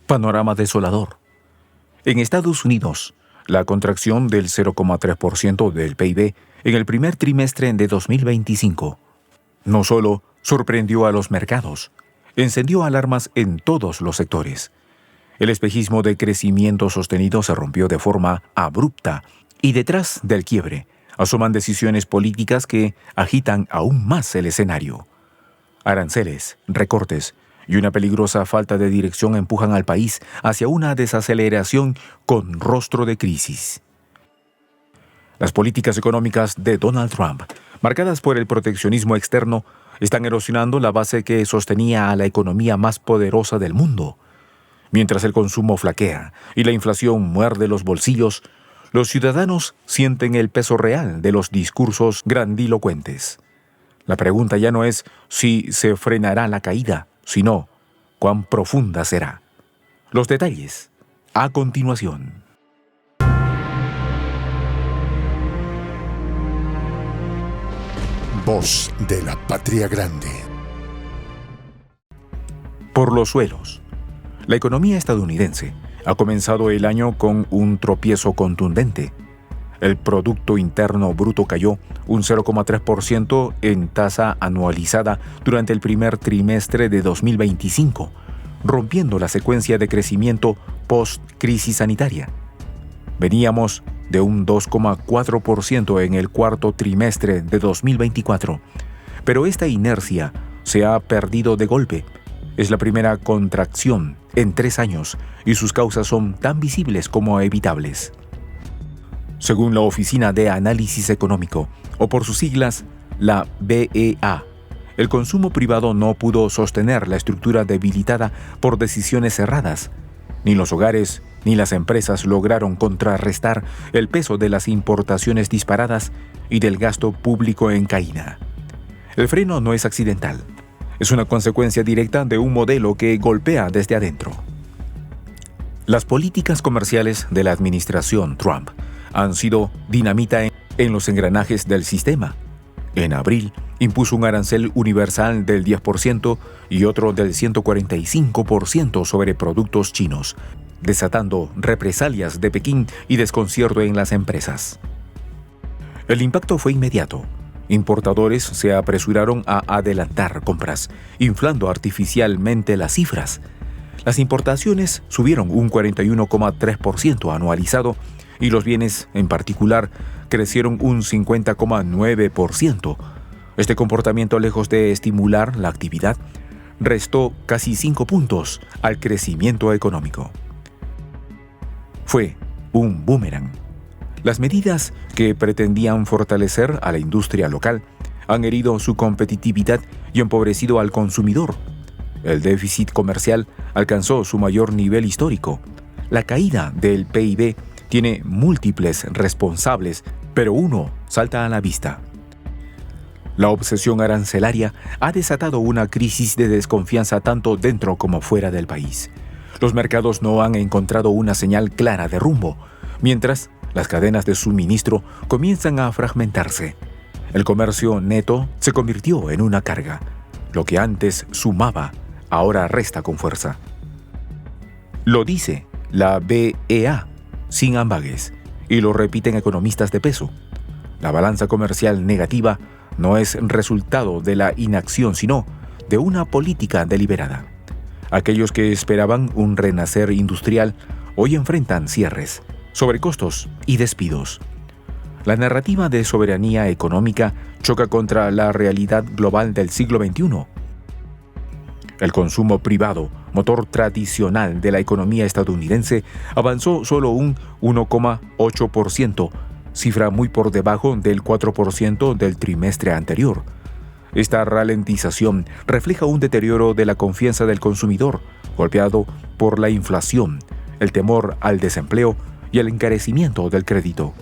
Panorama desolador. En Estados Unidos, la contracción del 0,3% del PIB en el primer trimestre de 2025 no solo sorprendió a los mercados, encendió alarmas en todos los sectores. El espejismo de crecimiento sostenido se rompió de forma abrupta y detrás del quiebre asoman decisiones políticas que agitan aún más el escenario. Aranceles, recortes y una peligrosa falta de dirección empujan al país hacia una desaceleración con rostro de crisis. Las políticas económicas de Donald Trump, marcadas por el proteccionismo externo, están erosionando la base que sostenía a la economía más poderosa del mundo. Mientras el consumo flaquea y la inflación muerde los bolsillos, los ciudadanos sienten el peso real de los discursos grandilocuentes. La pregunta ya no es si se frenará la caída, sino cuán profunda será. Los detalles, a continuación. Voz de la Patria Grande. Por los suelos. La economía estadounidense ha comenzado el año con un tropiezo contundente. El Producto Interno Bruto cayó un 0,3% en tasa anualizada durante el primer trimestre de 2025, rompiendo la secuencia de crecimiento post-crisis sanitaria. Veníamos de un 2,4% en el cuarto trimestre de 2024, pero esta inercia se ha perdido de golpe. Es la primera contracción en 3 años y sus causas son tan visibles como evitables. Según la Oficina de Análisis Económico, o por sus siglas, la BEA, el consumo privado no pudo sostener la estructura debilitada por decisiones erradas. Ni los hogares ni las empresas lograron contrarrestar el peso de las importaciones disparadas y del gasto público en caída. El freno no es accidental. Es una consecuencia directa de un modelo que golpea desde adentro. Las políticas comerciales de la administración Trump han sido dinamita en los engranajes del sistema. En abril, impuso un arancel universal del 10% y otro del 145% sobre productos chinos, desatando represalias de Pekín y desconcierto en las empresas. El impacto fue inmediato. Importadores se apresuraron a adelantar compras, inflando artificialmente las cifras. Las importaciones subieron un 41,3% anualizado y los bienes, en particular, crecieron un 50,9%. Este comportamiento, lejos de estimular la actividad, restó casi 5 puntos al crecimiento económico. Fue un boomerang. Las medidas que pretendían fortalecer a la industria local han herido su competitividad y empobrecido al consumidor. El déficit comercial alcanzó su mayor nivel histórico. La caída del PIB tiene múltiples responsables, pero uno salta a la vista. La obsesión arancelaria ha desatado una crisis de desconfianza tanto dentro como fuera del país. Los mercados no han encontrado una señal clara de rumbo, mientras las cadenas de suministro comienzan a fragmentarse. El comercio neto se convirtió en una carga. Lo que antes sumaba, ahora resta con fuerza. Lo dice la BEA, sin ambages, y lo repiten economistas de peso. La balanza comercial negativa no es resultado de la inacción, sino de una política deliberada. Aquellos que esperaban un renacer industrial hoy enfrentan cierres, sobrecostos y despidos. La narrativa de soberanía económica choca contra la realidad global del siglo XXI. El consumo privado, motor tradicional de la economía estadounidense, avanzó solo un 1,8%, cifra muy por debajo del 4% del trimestre anterior. Esta ralentización refleja un deterioro de la confianza del consumidor, golpeado por la inflación, el temor al desempleo y el encarecimiento del crédito.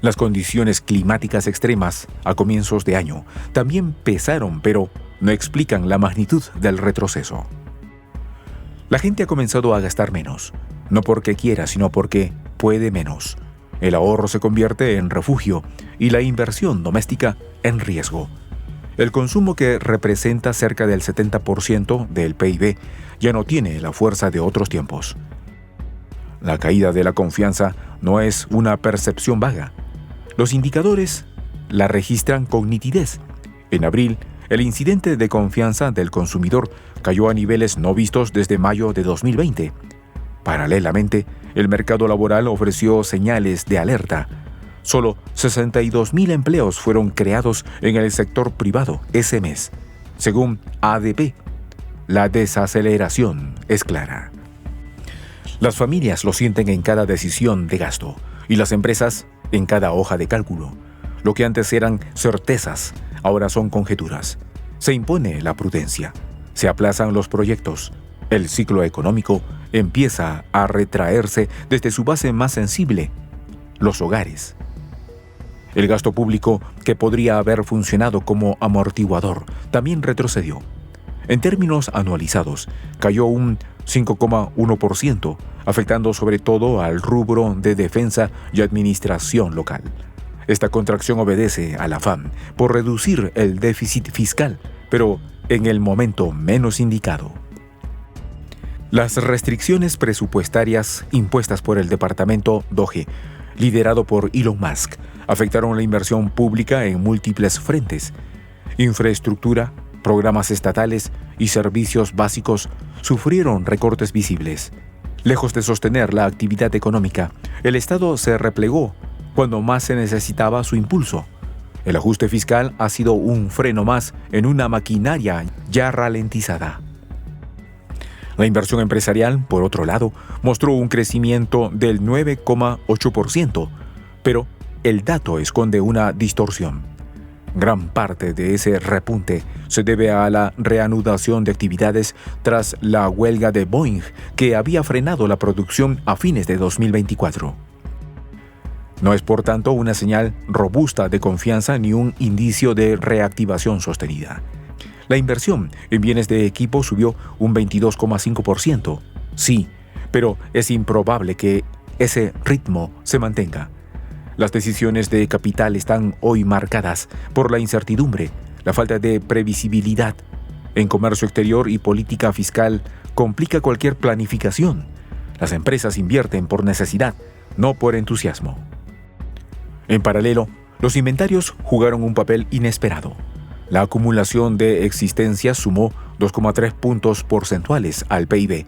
Las condiciones climáticas extremas a comienzos de año también pesaron, pero no explican la magnitud del retroceso. La gente ha comenzado a gastar menos, no porque quiera, sino porque puede menos. El ahorro se convierte en refugio y la inversión doméstica en riesgo. El consumo, que representa cerca del 70% del PIB, ya no tiene la fuerza de otros tiempos. La caída de la confianza no es una percepción vaga. Los indicadores la registran con nitidez. En abril, el incidente de confianza del consumidor cayó a niveles no vistos desde mayo de 2020. Paralelamente, el mercado laboral ofreció señales de alerta. Solo 62.000 empleos fueron creados en el sector privado ese mes, según ADP. La desaceleración es clara. Las familias lo sienten en cada decisión de gasto y las empresas en cada hoja de cálculo. Lo que antes eran certezas, ahora son conjeturas. Se impone la prudencia. Se aplazan los proyectos. El ciclo económico empieza a retraerse desde su base más sensible, los hogares. El gasto público, que podría haber funcionado como amortiguador, también retrocedió. En términos anualizados, cayó un 5,1%, afectando sobre todo al rubro de defensa y administración local. Esta contracción obedece al afán por reducir el déficit fiscal, pero en el momento menos indicado. Las restricciones presupuestarias impuestas por el departamento DOGE, liderado por Elon Musk, afectaron la inversión pública en múltiples frentes. Infraestructura, programas estatales y servicios básicos sufrieron recortes visibles. Lejos de sostener la actividad económica, el Estado se replegó cuando más se necesitaba su impulso. El ajuste fiscal ha sido un freno más en una maquinaria ya ralentizada. La inversión empresarial, por otro lado, mostró un crecimiento del 9,8%, pero el dato esconde una distorsión. Gran parte de ese repunte se debe a la reanudación de actividades tras la huelga de Boeing, que había frenado la producción a fines de 2024. No es, por tanto, una señal robusta de confianza ni un indicio de reactivación sostenida. La inversión en bienes de equipo subió un 22,5%. Sí, pero es improbable que ese ritmo se mantenga. Las decisiones de capital están hoy marcadas por la incertidumbre, la falta de previsibilidad. En comercio exterior y política fiscal complica cualquier planificación. Las empresas invierten por necesidad, no por entusiasmo. En paralelo, los inventarios jugaron un papel inesperado. La acumulación de existencias sumó 2,3 puntos porcentuales al PIB,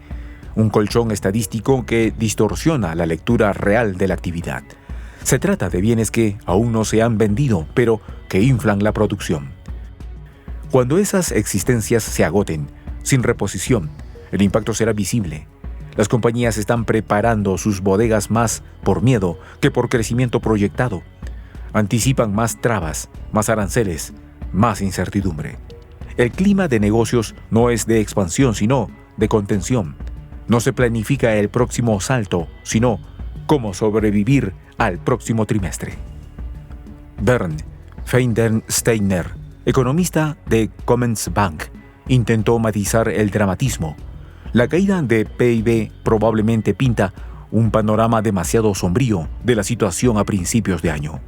un colchón estadístico que distorsiona la lectura real de la actividad. Se trata de bienes que aún no se han vendido, pero que inflan la producción. Cuando esas existencias se agoten, sin reposición, el impacto será visible. Las compañías están preparando sus bodegas más por miedo que por crecimiento proyectado. Anticipan más trabas, más aranceles, más incertidumbre. El clima de negocios no es de expansión, sino de contención. No se planifica el próximo salto, sino cómo sobrevivir al próximo trimestre. Bernd Feinsteiner, economista de Commerzbank, intentó matizar el dramatismo. La caída de PIB probablemente pinta un panorama demasiado sombrío de la situación a principios de año.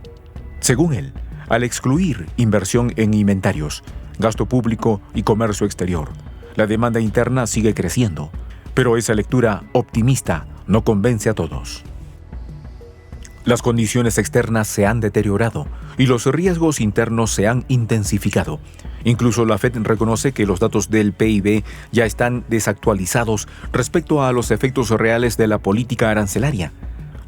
Según él, al excluir inversión en inventarios, gasto público y comercio exterior, la demanda interna sigue creciendo, pero esa lectura optimista no convence a todos. Las condiciones externas se han deteriorado y los riesgos internos se han intensificado. Incluso la Fed reconoce que los datos del PIB ya están desactualizados respecto a los efectos reales de la política arancelaria.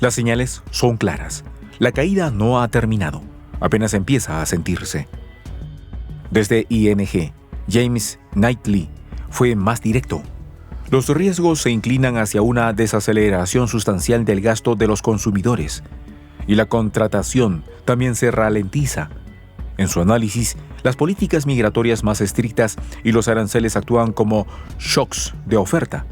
Las señales son claras. La caída no ha terminado, apenas empieza a sentirse. Desde ING, James Knightley fue más directo. Los riesgos se inclinan hacia una desaceleración sustancial del gasto de los consumidores y la contratación también se ralentiza. En su análisis, las políticas migratorias más estrictas y los aranceles actúan como shocks de oferta,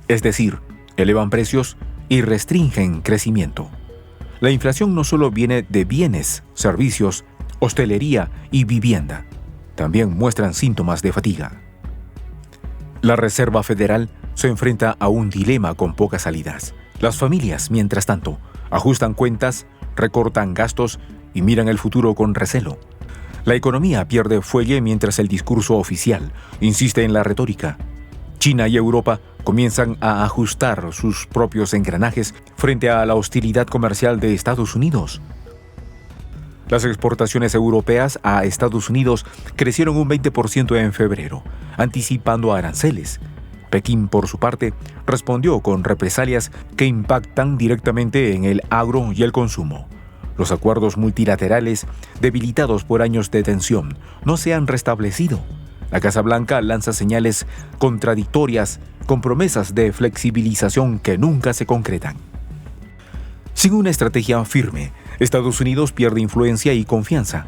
es decir, elevan precios y restringen crecimiento. La inflación no solo viene de bienes, servicios, hostelería y vivienda, también muestran síntomas de fatiga. La Reserva Federal se enfrenta a un dilema con pocas salidas. Las familias, mientras tanto, ajustan cuentas, recortan gastos y miran el futuro con recelo. La economía pierde fuelle mientras el discurso oficial insiste en la retórica. China y Europa comienzan a ajustar sus propios engranajes frente a la hostilidad comercial de Estados Unidos. Las exportaciones europeas a Estados Unidos crecieron un 20% en febrero, anticipando aranceles. Pekín, por su parte, respondió con represalias que impactan directamente en el agro y el consumo. Los acuerdos multilaterales, debilitados por años de tensión, no se han restablecido. La Casa Blanca lanza señales contradictorias con promesas de flexibilización que nunca se concretan. Sin una estrategia firme, Estados Unidos pierde influencia y confianza.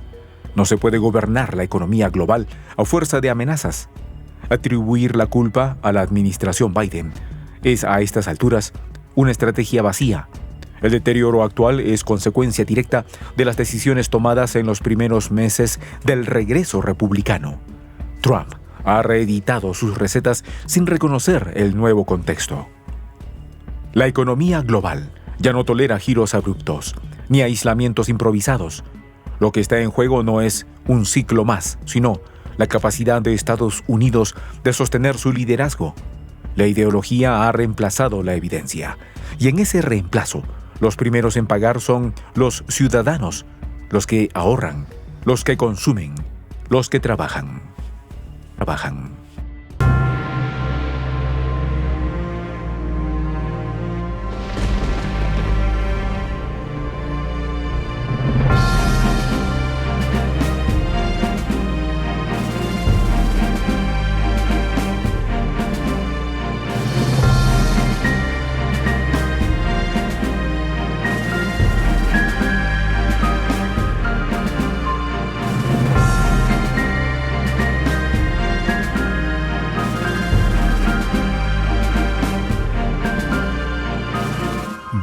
No se puede gobernar la economía global a fuerza de amenazas. Atribuir la culpa a la administración Biden es, a estas alturas, una estrategia vacía. El deterioro actual es consecuencia directa de las decisiones tomadas en los primeros meses del regreso republicano. Trump ha reeditado sus recetas sin reconocer el nuevo contexto. La economía global ya no tolera giros abruptos, ni aislamientos improvisados. Lo que está en juego no es un ciclo más, sino la capacidad de Estados Unidos de sostener su liderazgo. La ideología ha reemplazado la evidencia, y en ese reemplazo, los primeros en pagar son los ciudadanos, los que ahorran, los que consumen, los que trabajan.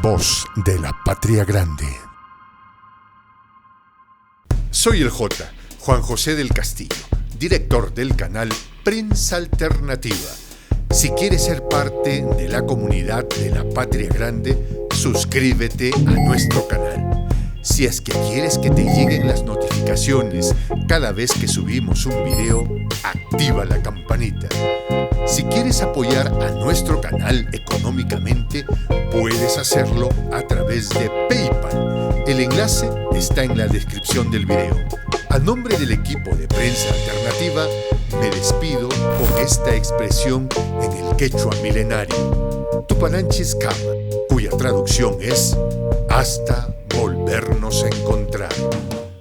Voz de la Patria Grande. Soy el Juan José del Castillo, director del canal Prensa Alternativa. Si quieres ser parte de la comunidad de la Patria Grande, suscríbete a nuestro canal. Si es que quieres que te lleguen las notificaciones cada vez que subimos un video, activa la campanita. Si quieres apoyar a nuestro canal económicamente, puedes hacerlo a través de PayPal. El enlace está en la descripción del video. A nombre del equipo de Prensa Alternativa, me despido con esta expresión en el quechua milenario, Tupananchis Kama, cuya traducción es hasta volvernos a encontrar.